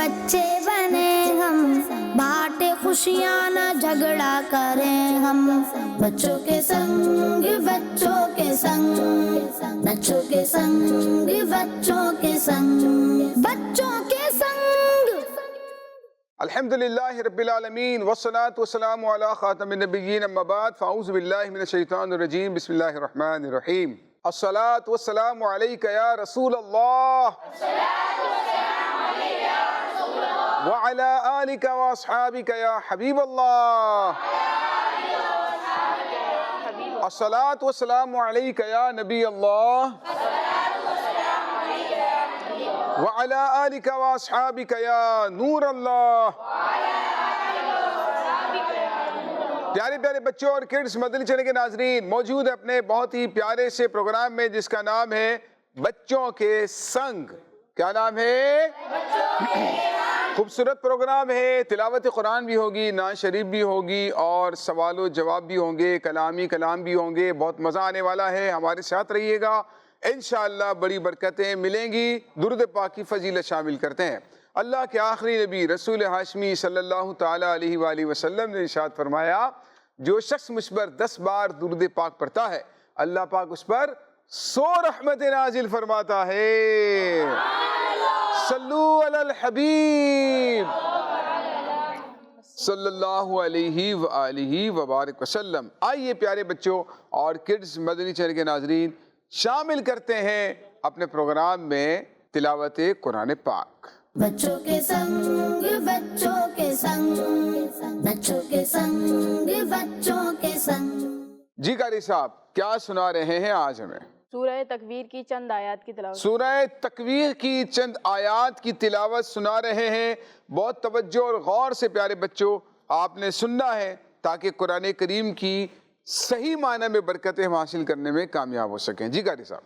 بچے بنے ہم، بانٹے خوشیاں نہ جھگڑا کریں ہم، بچوں کے سنگ بچوں کے سنگ، بچوں کے سنگ بچوں کے سنگ، بچوں کے سنگ۔ الحمدللہ رب العالمین والصلاة والسلام علی خاتم النبیین اما بعد فاعوذ باللہ من الشیطان الرجیم بسم اللہ الرحمن الرحیم الصلاة والسلام علیکہ یا رسول اللہ وعلی آلکہ واصحابکہ یا حبیب اللہ الصلاة والسلام علیکہ یا نبی اللہ وعلی آلکہ واصحابکہ یا نور اللہ۔ پیارے پیارے بچوں اور کڈز مدنی چینل کے ناظرین، موجود ہے اپنے بہت ہی پیارے سے پروگرام میں جس کا نام ہے بچوں کے سنگ۔ کیا نام ہے؟ خوبصورت پروگرام ہے، تلاوت قرآن بھی ہوگی، نعت شریف بھی ہوگی اور سوال و جواب بھی ہوں گے، کلامی کلام بھی ہوں گے، بہت مزہ آنے والا ہے، ہمارے ساتھ رہیے گا، انشاءاللہ بڑی برکتیں ملیں گی۔ درود پاک کی فضیلت شامل کرتے ہیں۔ اللہ کے آخری نبی رسول ہاشمی صلی اللہ تعالیٰ علیہ وآلہ وسلم نے ارشاد فرمایا، جو شخص مجھ پر 10 بار درود پاک پڑھتا ہے اللہ پاک اس پر 100 رحمت نازل فرماتا ہے۔ صلو علی الحبیب صلی اللہ علیہ وآلہ وبارک وسلم۔ آئیے پیارے بچوں اور کڈز مدنی چینل کے ناظرین، شامل کرتے ہیں اپنے پروگرام میں تلاوت قرآن پاک۔ بچوں کے سنگ بچوں کے سنگ، بچوں کے سنگ بچوں کے سنگ۔ جی قاری صاحب، کیا سنا رہے ہیں آج ہمیں؟ سورہ تکویر کی چند آیات کی تلاوت۔ سورہ تکویر کی چند آیات کی تلاوت سنا رہے ہیں۔ بہت توجہ اور غور سے پیارے بچوں آپ نے سننا ہے تاکہ قرآن کریم کی صحیح معنی میں برکتیں حاصل کرنے میں کامیاب ہو سکیں۔ جی قاری صاحب۔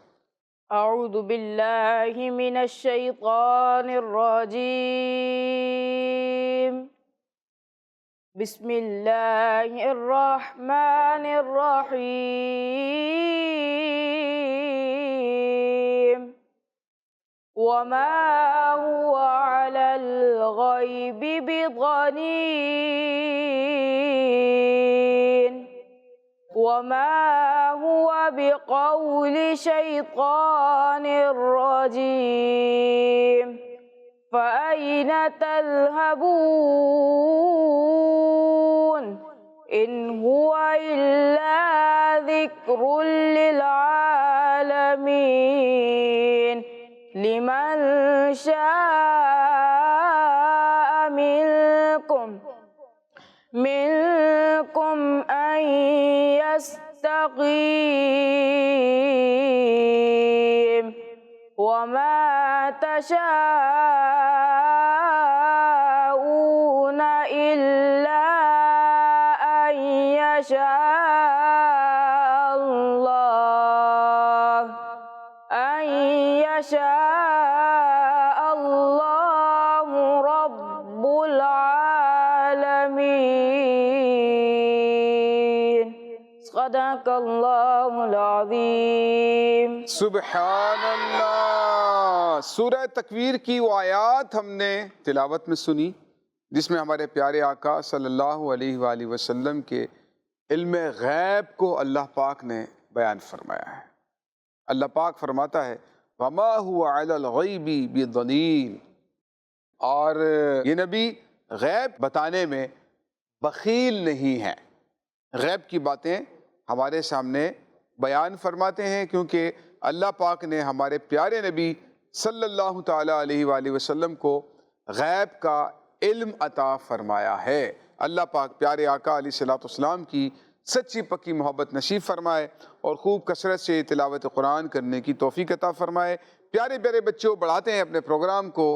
اعوذ باللہ من الشیطان الرجیم، بسم اللہ الرحمن الرحیم، وما هو علی الغیب بضنین، وما هو بقول شیطان رجیم، فأین تذهبون ان هو الا ذکر للعالمین، لمن شاء منکم ان يستقيم، وما تشاءون إلا أن يشاء الله رب العالمين۔ صدق اللہ العظیم۔ سبحان اللہ۔ سورہ تکویر کی وہ آیات ہم نے تلاوت میں سنی جس میں ہمارے پیارے آقا صلی اللہ علیہ وآلہ وسلم کے علم غیب کو اللہ پاک نے بیان فرمایا ہے۔ اللہ پاک فرماتا ہے وَمَا هُوَ عَلَى الْغَيْبِ بِضَنِينٍ، اور یہ نبی غیب بتانے میں بخیل نہیں ہے، غیب کی باتیں ہمارے سامنے بیان فرماتے ہیں کیونکہ اللہ پاک نے ہمارے پیارے نبی صلی اللہ تعالیٰ علیہ وآلہ وسلم کو غیب کا علم عطا فرمایا ہے۔ اللہ پاک پیارے آقا علیہ السلام کی سچی پکی محبت نصیب فرمائے اور خوب کثرت سے تلاوت قرآن کرنے کی توفیق عطا فرمائے۔ پیارے پیارے بچوں، بڑھاتے ہیں اپنے پروگرام کو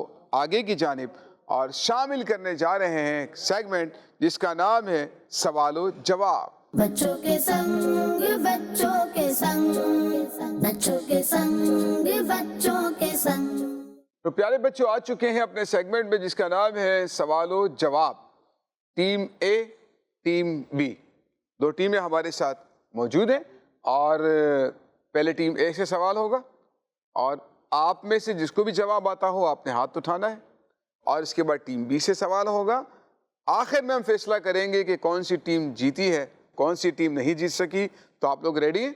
آگے کی جانب اور شامل کرنے جا رہے ہیں ایک سیگمنٹ جس کا نام ہے سوال و جواب۔ بچوں کے سنگ بچوں کے سنگ، بچوں کے سنگ بچوں کے سنگ۔ تو پیارے بچوں آ چکے ہیں اپنے سیگمنٹ میں جس کا نام ہے سوال و جواب۔ ٹیم اے، ٹیم بی، دو ٹیمیں ہمارے ساتھ موجود ہیں اور پہلے ٹیم اے سے سوال ہوگا اور آپ میں سے جس کو بھی جواب آتا ہو آپ نے ہاتھ اٹھانا ہے اور اس کے بعد ٹیم بی سے سوال ہوگا. آخر میں ہم فیصلہ کریں گے کہ کون سی ٹیم جیتی ہے، کون سی ٹیم نہیں جیت سکی. تو آپ لوگ ریڈی ہیں؟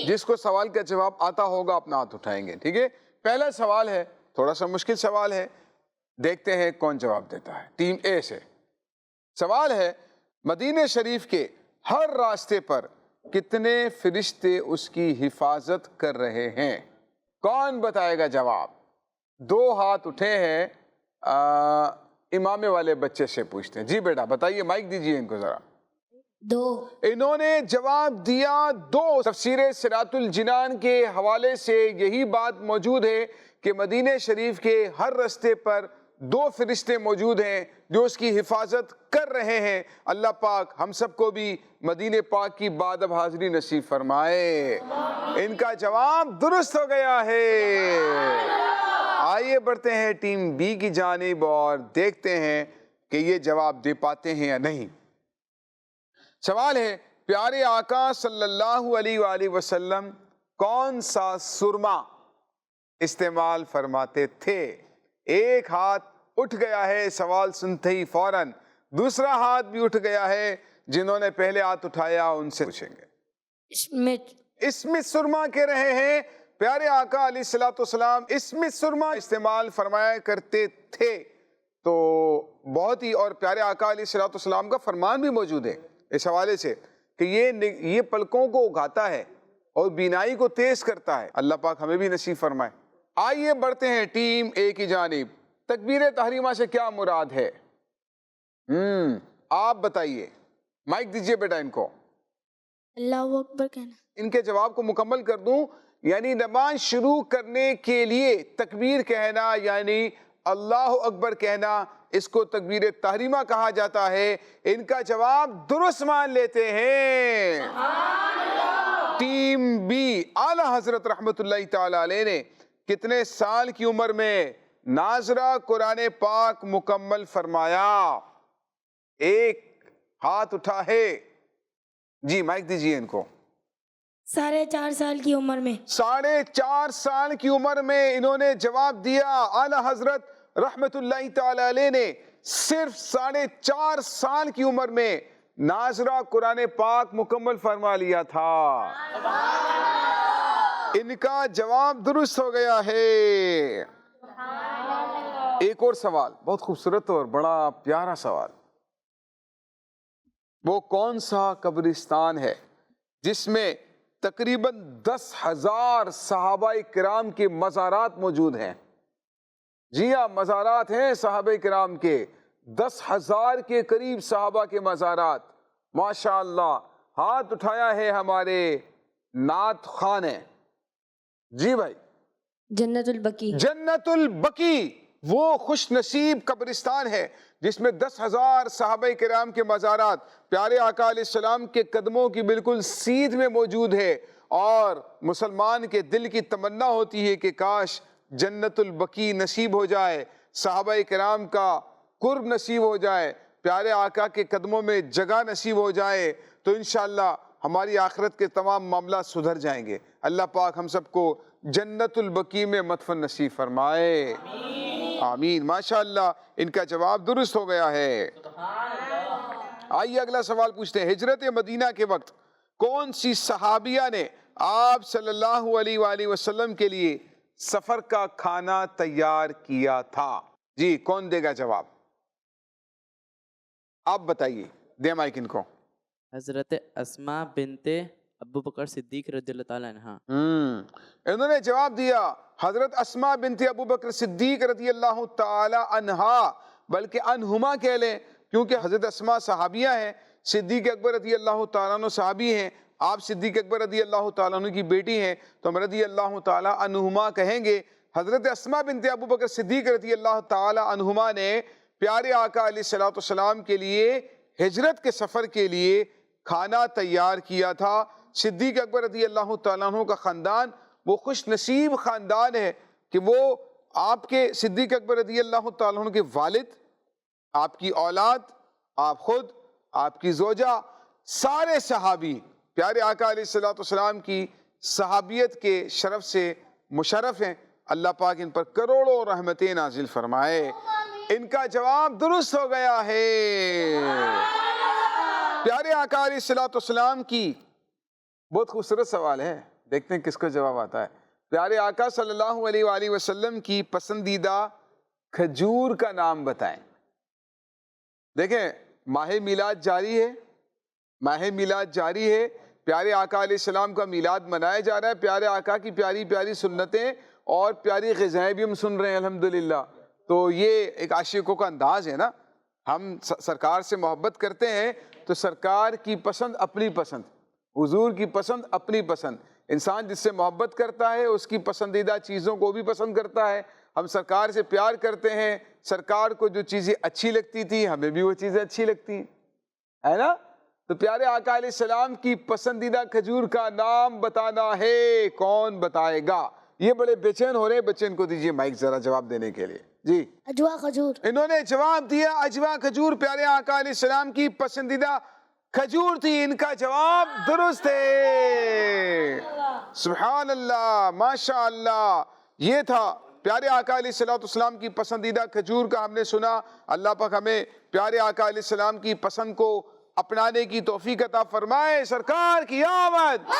جس کو سوال کا جواب آتا ہوگا اپنا ہاتھ اٹھائیں گے. ٹھیک ہے، پہلا سوال ہے، تھوڑا سا مشکل سوال ہے، دیکھتے ہیں کون جواب دیتا ہے. ٹیم اے سے سوال ہے، مدینہ شریف کے ہر راستے پر کتنے فرشتے اس کی حفاظت کر رہے ہیں؟ کون بتائے گا جواب؟ 2 ہاتھ اٹھے ہیں. امامے والے بچے سے پوچھتے ہیں. جی بیٹا بتائیے، مائک دیجیے ان کو ذرا. 2. انہوں نے جواب دیا 2. تفسیر صراط الجنان کے حوالے سے یہی بات موجود ہے کہ مدینہ شریف کے ہر راستے پر 2 فرشتے موجود ہیں جو اس کی حفاظت کر رہے ہیں. اللہ پاک ہم سب کو بھی مدینہ پاک کی بادب حاضری نصیب فرمائے. ان کا جواب درست ہو گیا ہے. آئیے بڑھتے ہیں ٹیم بی کی جانب اور دیکھتے ہیں کہ یہ جواب دے پاتے ہیں یا نہیں. سوال ہے، پیارے آقا صلی اللہ علیہ وآلہ وسلم کون سا سرما استعمال فرماتے تھے؟ ایک ہاتھ اٹھ گیا ہے سوال سنتے ہی فوراً. دوسرا ہاتھ بھی اٹھ گیا ہے، جنہوں نے پہلے ہاتھ اٹھایا ان سے پوچھیں گے. اسم سرما کہہ رہے ہیں پیارے آقا علیہ الصلوۃ والسلام اسم سرما استعمال فرمایا کرتے تھے. تو بہت ہی، اور پیارے آقا علیہ الصلوۃ والسلام کا فرمان بھی موجود ہے اس حوالے سے کہ یہ پلکوں کو اگاتا ہے اور بینائی کو تیز کرتا ہے. اللہ پاک ہمیں بھی نصیب فرمائے. آئیے بڑھتے ہیں ٹیم اے کی جانب. تکبیر تحریمہ سے کیا مراد ہے؟ آپ بتائیے، مائک دیجئے بیٹا ان کو. اللہ اکبر کہنا. ان کے جواب کو مکمل کر دوں، یعنی نماز شروع کرنے کے لیے تکبیر کہنا یعنی اللہ اکبر کہنا، اس کو تکبیر تحریمہ کہا جاتا ہے. ان کا جواب درست مان لیتے ہیں. ٹیم بی، اعلی حضرت رحمت اللہ تعالی علیہ نے کتنے سال کی عمر میں ناظرہ قرآن پاک مکمل فرمایا؟ ایک ہاتھ اٹھا ہے. جی مائک دیجیے ان کو. 4.5 سال کی عمر میں. 4.5 سال کی عمر میں انہوں نے جواب دیا. اعلی حضرت رحمت اللہ تعالی علیہ نے صرف 4.5 سال کی عمر میں ناظرہ قرآن پاک مکمل فرما لیا تھا. ان کا جواب درست ہو گیا ہے. ایک اور سوال، بہت خوبصورت اور بڑا پیارا سوال. وہ کون سا قبرستان ہے جس میں تقریباً 10,000 صحابہ کرام کے مزارات موجود ہیں؟ جی ہاں، مزارات ہیں صحابہ کرام کے، 10,000 کے قریب صحابہ کے مزارات. ماشاءاللہ ہاتھ اٹھایا ہے ہمارے نعت خان ہیں. جی بھائی. جنت البقیع. جنت البقیع وہ خوش نصیب قبرستان ہے جس میں 10,000 صحابہ کرام کے مزارات پیارے آقا علیہ السلام کے قدموں کی بالکل سیدھ میں موجود ہے. اور مسلمان کے دل کی تمنا ہوتی ہے کہ کاش جنت البقیع نصیب ہو جائے، صحابہ کرام کا قرب نصیب ہو جائے، پیارے آقا کے قدموں میں جگہ نصیب ہو جائے، تو انشاءاللہ ہماری آخرت کے تمام معاملات سدھر جائیں گے. اللہ پاک ہم سب کو جنت البقیع میں مدفن نصیب فرمائے. آمین. ماشاءاللہ ان کا جواب درست ہو گیا ہے. آئیے اگلا سوال پوچھتے ہیں. ہجرت مدینہ کے وقت کون سی صحابیہ نے آپ صلی اللہ علیہ وآلہ وسلم کے لیے سفر کا کھانا تیار کیا تھا؟ جی کون دے گا جواب؟ آپ بتائیے، دے مائک ان کو. حضرت اسماء بنت ابو بکر صدیق رضی اللہ تعالیٰ عنہ. انہوں نے جواب دیا حضرت اسماء بنت ابو بکر صدیق رضی اللہ تعالی عنہا، بلکہ عنہما کہہ لیں کیونکہ حضرت اسماء صحابیہ ہیں، صدیق اکبر رضی اللہ تعالیٰ عنہ صحابی ہیں، آپ صدیق اکبر رضی اللہ تعالیٰ عنہ کی بیٹی ہیں تو ہم رضی اللہ تعالیٰ عنہما کہیں گے. حضرت اسماء بنت ابو بکر صدیق رضی اللہ تعالیٰ عنہما نے پیارے آقا علیہ الصلوۃ والسلام کے لیے ہجرت کے سفر کے لیے کھانا تیار کیا تھا. صدیق اکبر رضی اللہ تعالیٰ عنہ کا خاندان وہ خوش نصیب خاندان ہے کہ وہ آپ کے صدیق اکبر رضی اللہ تعالیٰ عنہ کے والد، آپ کی اولاد، آپ خود، آپ کی زوجہ، سارے صحابی پیارے آقا علیہ الصلوۃ والسلام کی صحابیت کے شرف سے مشرف ہیں. اللہ پاک ان پر کروڑوں رحمتیں نازل فرمائے۔ ان کا جواب درست ہو گیا ہے۔ پیارے آقا علیہ الصلوۃ والسلام کی بہت خوبصورت سوال ہے، دیکھتے ہیں کس کو جواب آتا ہے۔ پیارے آقا صلی اللہ علیہ وآلہ وسلم کی پسندیدہ کھجور کا نام بتائیں۔ دیکھیں ماہ میلاد جاری ہے، ماہ میلاد جاری ہے، پیارے آقا علیہ السلام کا میلاد منایا جا رہا ہے، پیارے آقا کی پیاری پیاری سنتیں اور پیاری غذائیں بھی ہم سن رہے ہیں الحمدللہ۔ تو یہ ایک عاشقوں کا انداز ہے نا، ہم سرکار سے محبت کرتے ہیں تو سرکار کی پسند اپنی پسند، حضور کی پسند اپنی پسند، انسان جس سے محبت کرتا ہے اس کی پسندیدہ چیزوں کو بھی پسند کرتا ہے۔ ہم سرکار سے پیار کرتے ہیں، سرکار کو جو چیزیں اچھی لگتی تھی ہمیں بھی وہ چیزیں اچھی لگتی ہیں، ہے نا؟ تو پیارے آقا علیہ السلام کی پسندیدہ کھجور کا نام بتانا ہے، کون بتائے گا؟ یہ بڑے بے چین ہو رہے ہیں بچے، ان کو دیجئے مائک ذرا جواب دینے کے لیے۔ جی اجوا کھجور۔ انہوں نے جواب دیا اجوا کھجور پیارے آقا علیہ السلام کی پسندیدہ کھجور تھی، ان کا جواب درست ہے۔ سبحان اللہ، ماشاء اللہ، یہ تھا پیارے آقا علیہ السلام کی پسندیدہ کھجور کا ہم نے سنا۔ اللہ پاک ہمیں پیارے آقا علیہ السلام کی پسند کو اپنانے کی توفیق عطا فرمائے۔ سرکار کی آمد،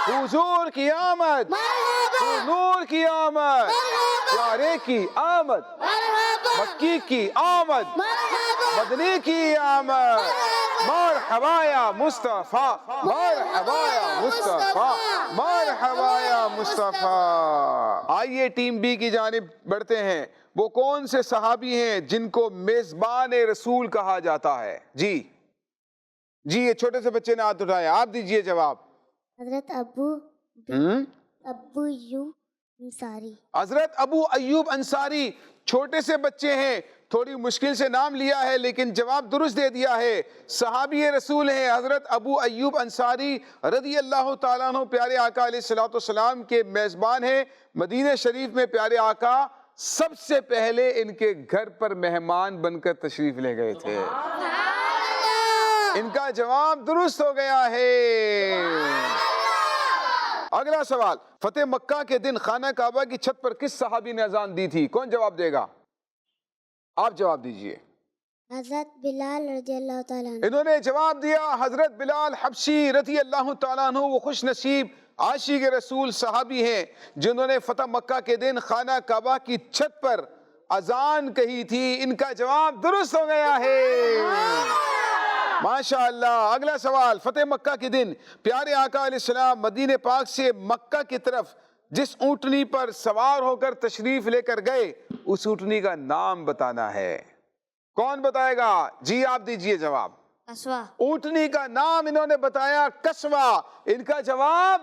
حضور کی آمد، حضور کی آمد، پیارے کی آمد، مکی کی آمد، مدنی کی آمد، مرحبا یا مصطفیٰ، مرحبا یا مصطفیٰ، مرحبا یا مصطفیٰ۔ آئیے ٹیم بی کی جانب بڑھتے ہیں۔ وہ کون سے صحابی ہیں جن کو میزبان رسول کہا جاتا ہے؟ جی یہ چھوٹے سے بچے نے ہاتھ اٹھایا، آپ دیجئے جواب۔ حضرت ابو ایوب انصاری۔ حضرت ابو ایوب انصاری، چھوٹے سے بچے ہیں، تھوڑی مشکل سے نام لیا ہے لیکن جواب درست دے دیا ہے۔ صحابی رسول ہیں حضرت ابو ایوب انصاری رضی اللہ تعالیٰ عنہ، پیارے آقا علیہ السلام کے میزبان ہیں۔ مدینہ شریف میں پیارے آقا سب سے پہلے ان کے گھر پر مہمان بن کر تشریف لے گئے تھے۔ ان کا جواب درست ہو گیا ہے۔ اگلا سوال، فتح مکہ کے دن خانہ کعبہ کی چھت پر کس صحابی نے اذان دی تھی؟ کون جواب دے گا؟ آپ جواب دیجئے۔ حضرت بلال رضی اللہ تعالیٰ عنہ۔ انہوں نے جواب دیا حضرت بلال حبشی رضی اللہ تعالیٰ عنہ، وہ خوش نصیب عاشق رسول صحابی ہیں جنہوں نے فتح مکہ کے دن خانہ کعبہ کی چھت پر اذان کہی تھی۔ ان کا جواب درست ہو گیا ہے، ماشاءاللہ۔ اگلا سوال، فتح مکہ کے دن پیارے آقا علیہ السلام مدینہ پاک سے مکہ کی طرف جس اونٹنی پر سوار ہو کر تشریف لے کر گئے اس اونٹنی کا نام بتانا ہے۔ کون بتائے گا؟ جی آپ دیجئے جواب۔ قصوہ۔ اونٹنی کا نام انہوں نے بتایا قصوہ، ان کا جواب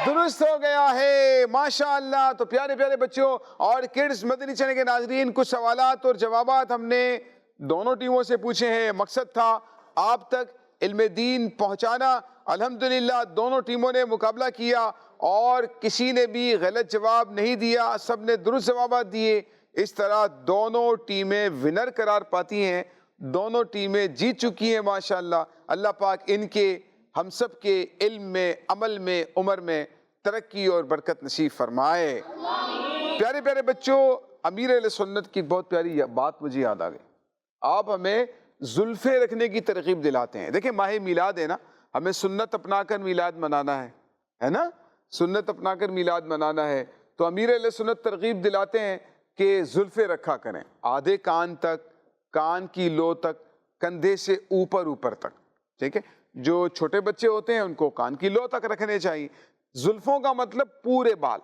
درست ہو گیا ہے، ماشاءاللہ۔ تو پیارے پیارے بچوں اور کڈز مدنی چینل کے ناظرین، کچھ سوالات اور جوابات ہم نے دونوں ٹیموں سے پوچھے ہیں۔ مقصد تھا آپ تک علم دین پہنچانا۔ الحمدللہ دونوں ٹیموں نے مقابلہ کیا اور کسی نے بھی غلط جواب نہیں دیا، سب نے درست جوابات دیے۔ اس طرح دونوں ٹیمیں ونر قرار پاتی ہیں، دونوں ٹیمیں جیت چکی ہیں ماشاءاللہ۔ اللہ پاک ان کے ہم سب کے علم میں، عمل میں، عمر میں ترقی اور برکت نصیب فرمائے۔ پیارے پیارے بچوں، امیر اہل سنت کی بہت پیاری بات مجھے یاد آ گئی۔ آپ ہمیں زلفیں رکھنے کی ترغیب دلاتے ہیں۔ دیکھیں ماہ میلاد ہے نا، ہمیں سنت اپنا کر میلاد منانا ہے نا، سنت اپنا کر میلاد منانا ہے۔ تو امیر اہل سنت ترغیب دلاتے ہیں کہ زلفیں رکھا کریں، آدھے کان تک، کان کی لو تک، کندھے سے اوپر تک، ٹھیک ہے؟ جو چھوٹے بچے ہوتے ہیں ان کو کان کی لو تک رکھنے چاہیے۔ زلفوں کا مطلب پورے بال،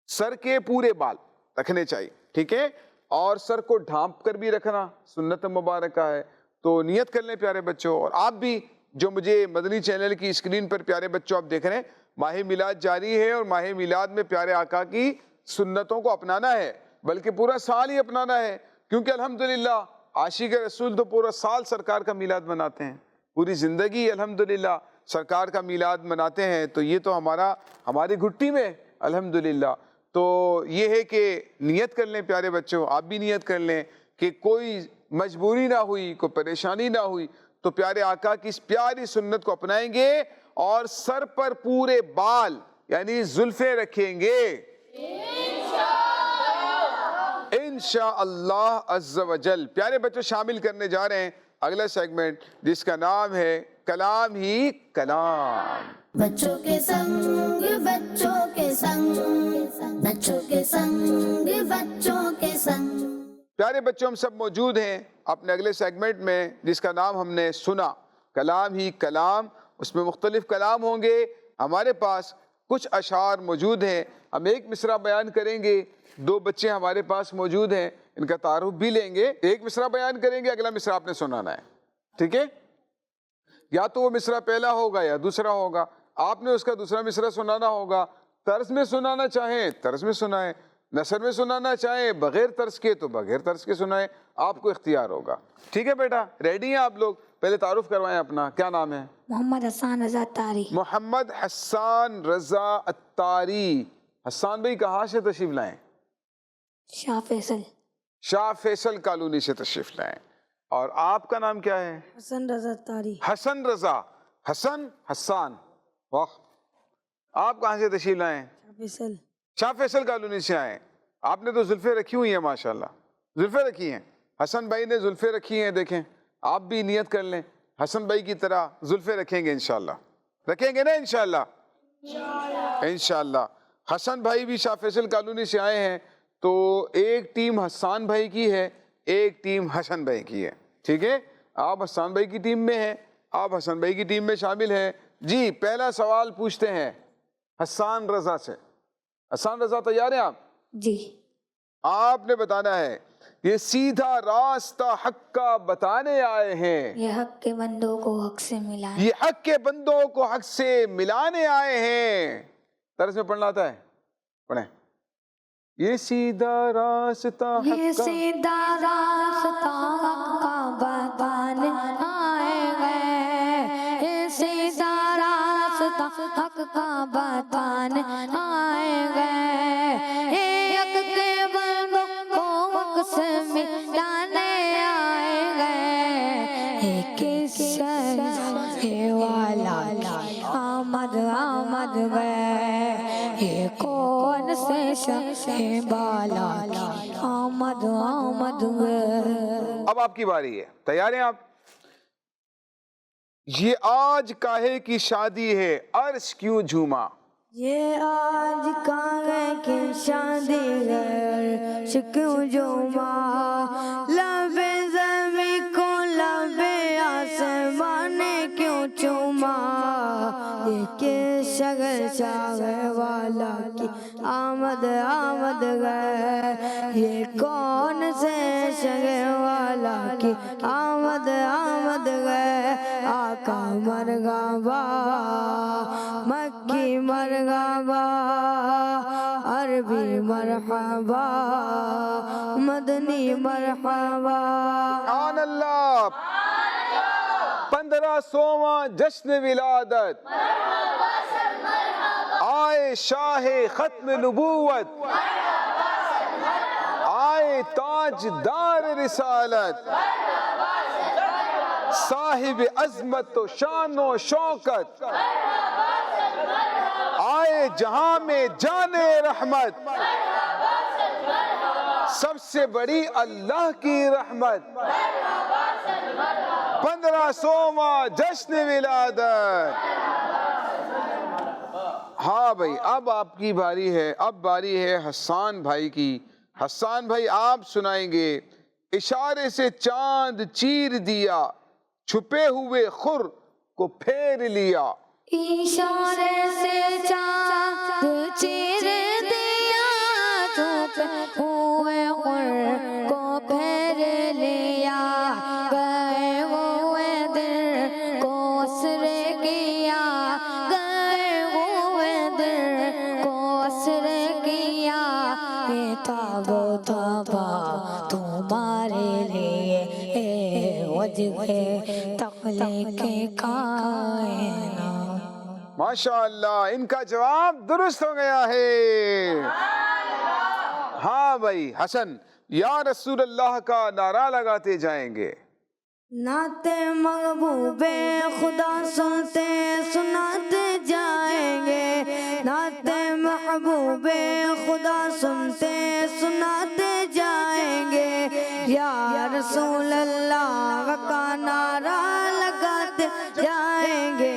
سر کے پورے بال رکھنے چاہیے، ٹھیک ہے؟ اور سر کو ڈھانپ کر بھی رکھنا سنت مبارکہ ہے۔ تو نیت کر لیں پیارے بچوں، اور آپ بھی جو مجھے مدنی چینل کی اسکرین پر پیارے بچوں آپ دیکھ رہے ہیں، ماہ میلاد جاری ہے اور ماہ میلاد میں پیارے آقا کی سنتوں کو اپنانا ہے، بلکہ پورا سال ہی اپنانا ہے، کیونکہ الحمدللہ عاشق رسول تو پورا سال سرکار کا میلاد مناتے ہیں، پوری زندگی الحمدللہ سرکار کا میلاد مناتے ہیں۔ تو یہ تو ہماری گھٹی میں الحمدللہ۔ تو یہ ہے کہ نیت کر لیں پیارے بچوں، آپ بھی نیت کر لیں کہ کوئی مجبوری نہ ہوئی، کوئی پریشانی نہ ہوئی تو پیارے آقا کی اس پیاری سنت کو اپنائیں گے اور سر پر پورے بال یعنی زلفیں رکھیں گے انشاءاللہ عز و جل۔ پیارے بچوں، شامل کرنے جا رہے ہیں اگلا سیگمنٹ جس کا نام ہے کلام ہی کلام۔ بچوں کے سنگ بچوں کے سنگ، بچوں کے سنگ بچوں کے سنگ۔ پیارے بچوں، ہم سب موجود ہیں اپنے اگلے سیگمنٹ میں جس کا نام ہم نے سنا کلام ہی کلام۔ اس میں مختلف کلام ہوں گے۔ ہمارے پاس کچھ اشعار موجود ہیں، ہم ایک مصرع بیان کریں گے۔ دو بچے ہمارے پاس موجود ہیں، ان کا تعارف بھی لیں گے۔ ایک مصرع بیان کریں گے، اگلا مصرع آپ نے سنانا ہے، ٹھیک ہے؟ یا تو وہ مصرع پہلا ہوگا یا دوسرا ہوگا، آپ نے اس کا دوسرا مصرع سنانا ہوگا۔ طرز میں سنانا چاہیں طرز میں سنائیں، نثر میں سنانا چاہیں بغیر طرز کے تو بغیر طرز کے سنائیں، آپ کو اختیار ہوگا، ٹھیک ہے بیٹا؟ ریڈی ہیں آپ لوگ؟ پہلے تعارف کروائیں اپنا، کیا نام ہے؟ محمد حسان رضا اتاری۔ محمد حسان رضا اتاری۔ حسان بھائی کہاں سے تشریف لائیں؟ شاہ فیصل۔ شاہ فیصل کالونی سے تشریف لائیں۔ اور آپ کا نام کیا ہے؟ حسن رضا اتاری۔ حسن رضا۔ حسن حسان، واہ! آپ کہاں سے تشریف لائیں؟ شاہ فیصل۔ شاہ فیصل کالونی سے آئے۔ آپ نے تو زلفیں رکھی ہوئی ہیں ماشاءاللہ، زلفیں رکھی ہیں۔ حسن بھائی نے زلفیں رکھی ہیں، دیکھیں آپ بھی نیت کر لیں حسن بھائی کی طرح زلفیں رکھیں گے انشاءاللہ، رکھیں گے نا انشاءاللہ؟ انشاءاللہ۔ حسن بھائی بھی شاہ فیصل کالونی سے آئے ہیں، تو ایک ٹیم حسان بھائی کی ہے، ایک ٹیم حسن بھائی کی ہے، ٹھیک ہے؟ آپ حسان بھائی کی ٹیم میں ہیں، آپ حسن بھائی کی ٹیم میں شامل ہیں۔ جی پہلا سوال پوچھتے ہیں حسان رضا سے۔ حسان رضا تیار ہیں آپ؟ جی۔ آپ نے بتانا ہے یہ سیدھا راستہ حق کا بتانے آئے ہیں، یہ حق کے بندوں کو حق سے ملائے، یہ حق کے بندوں کو حق سے ملانے آئے ہیں۔ طرز میں پڑھنا آتا ہے؟ پڑھیں۔ یہ سیدھا راستہ حق یہ کا، سیدھا راستہ حق کا بتانے آئے گئے، یہ سیدھا راستہ حق کا بتانے آئے گئے، یہ حق کے بندوں کو حق سے ملانے آئے گئے، یہ کس شہر والا کی آمد آمد گئے، یہ کون سے شہر بالا کی آمد آمد گئے۔ اب آپ کی باری ہے، تیار ہیں آپ؟ یہ آج کاہے کی شادی ہے عرش کیوں جھوما، یہ آج کاغے کی شادی ہے شکیوں جوما، لبے زمین کو لبے آسمان نے کیوں چوما، یہ کس شگر شاگر والا کی آمد آمد گئے، یہ کون سے شگر والا کی آمد آمد گئے، آقا مرغابا مکی مرغابا عربی مرحبا مدنی مرحبا۔ سبحان اللہ! 1500واں جشن ولادت، آئے شاہ ختم نبوت، آئے تاج دار رسالت، صاحب عظمت و شان و شوکت، آئے جہاں میں جان رحمت، سب سے بڑی اللہ کی رحمت، 1500واں جشن ولادت۔ ہاں بھائی، اب آپ کی باری ہے، اب باری ہے حسان بھائی کی۔ حسان بھائی آپ سنائیں گے، اشارے سے چاند چیر دیا، چھپے ہوئے خور کو پھیر لیا، اشارے سے چاند چیر دیا، چھپے ہوئے خور کو پھیر لیا، گئے ہوئے دل کو اسر کیا، گئے ہوئے دل کو اسر کیا، یہ تابو تابا تمہارے لیے وجہ تخلیق کائنات۔ ماشاءاللہ، ان کا جواب درست ہو گیا ہے۔ ہاں بھائی حسن، یا رسول اللہ کا نعرہ لگاتے جائیں گے۔ نعت محبوب خدا سنتے سناتے جائیں گے، نعت محبوب خدا سنتے سناتے جائیں گے یا رسول اللہ کا نعرہ لگاتے جائیں گے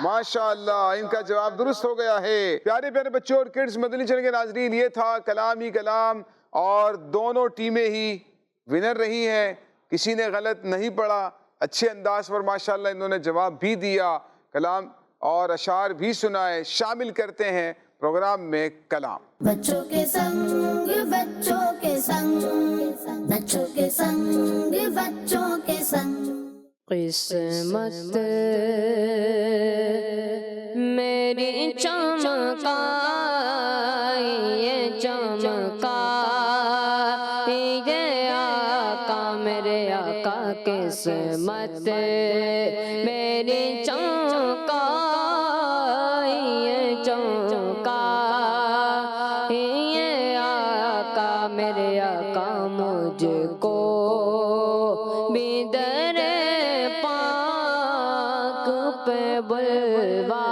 ماشاءاللہ، ان کا جواب درست ہو گیا ہے۔ پیارے پیارے بچوں اور کڈز، مدنی چینل کے ناظرین، یہ تھا کلام ہی کلام، اور دونوں ٹیمیں ہی ونر رہی ہیں، کسی نے غلط نہیں پڑھا، اچھے انداز پر ماشاءاللہ انہوں نے جواب بھی دیا، کلام اور اشعار بھی سنائے۔ شامل کرتے ہیں پروگرام میں کلام۔ بچوں کے سنگ بچوں کے سنگ، بچوں کے سنگ بچوں کے سنگ، قسمت میری چمکا یہ چمکا یہ آقا میرے آقا قسمت میری چمکا یہ چمکا یہ آقا میرے آقا مجھ کو بھی در پاک پہ بلوا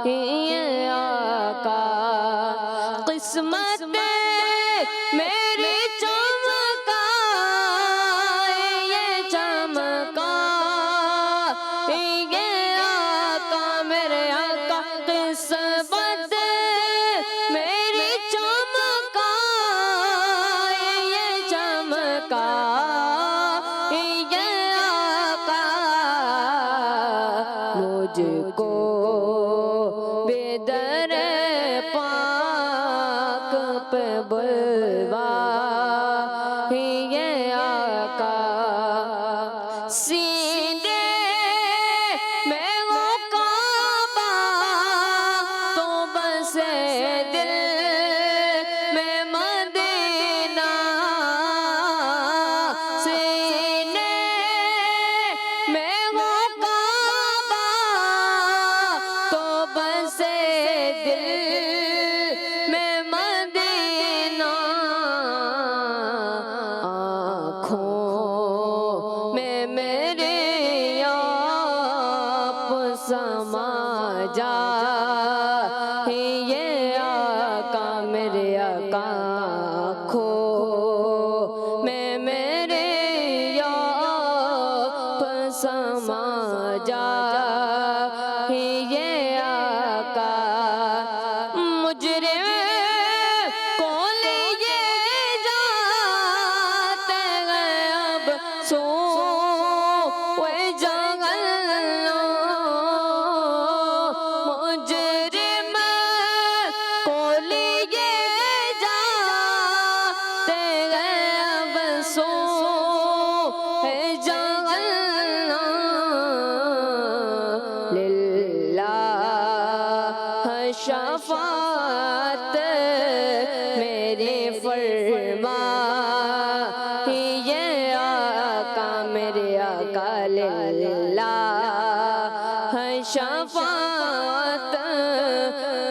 یہ آقا قسمت میری چمکا یہ چمکا یہ آقا میرے آقا قسمت میری چمکا یہ چمکا مجھ کو بے در پاک پہ بلوا یہ آقا سینے میں وہ کعبہ تو بسے دل میں مدینہ سینے میں وہ بسے دل میں مدینہ آنکھوں میں میرے آپ سما جا یہ آقا میرے آقا آنکھوں میں میرے آپ سما جا یہ آقا مجرم کو لیے جاتے ہیں اب سوئے جہنم مجرم کو لیے جاتے ہیں اب سوئے جہنم شفاعت میری فرما یہ آقا میرے آقا للہ شفاعت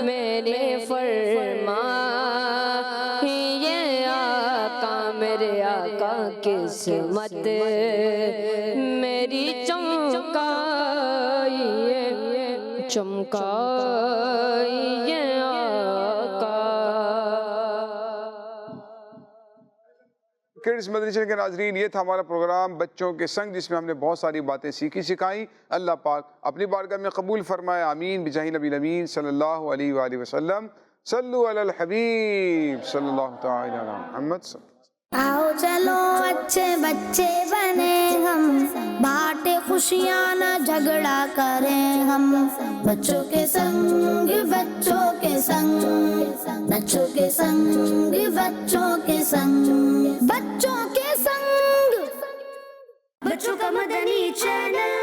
میری فرما یہ آقا میرے آقا قسمت میری چمکائیے چمکائیے آقا کڈز مدنی چینل کے ناظرین، یہ تھا ہمارا پروگرام بچوں کے سنگ، جس میں ہم نے بہت ساری باتیں سیکھی سکھائیں۔ اللہ پاک اپنی بارگاہ میں قبول فرمائے، آمین بجاہ نبی الامین صلی اللہ علیہ وآلہ وسلم۔ صلو علی الحبیب صلی اللہ تعالی علی محمد صلی اللہ علیہ وسلم۔ آؤ چلو اچھے بچے بنے ہم، بانٹے خوشیاں نہ جھگڑا کریں ہم، بچوں کے سنگ بچوں کے سنگ، بچوں کے سنگ بچوں کے سنگ، بچوں کے سنگ، بچوں کا مدنی چینل۔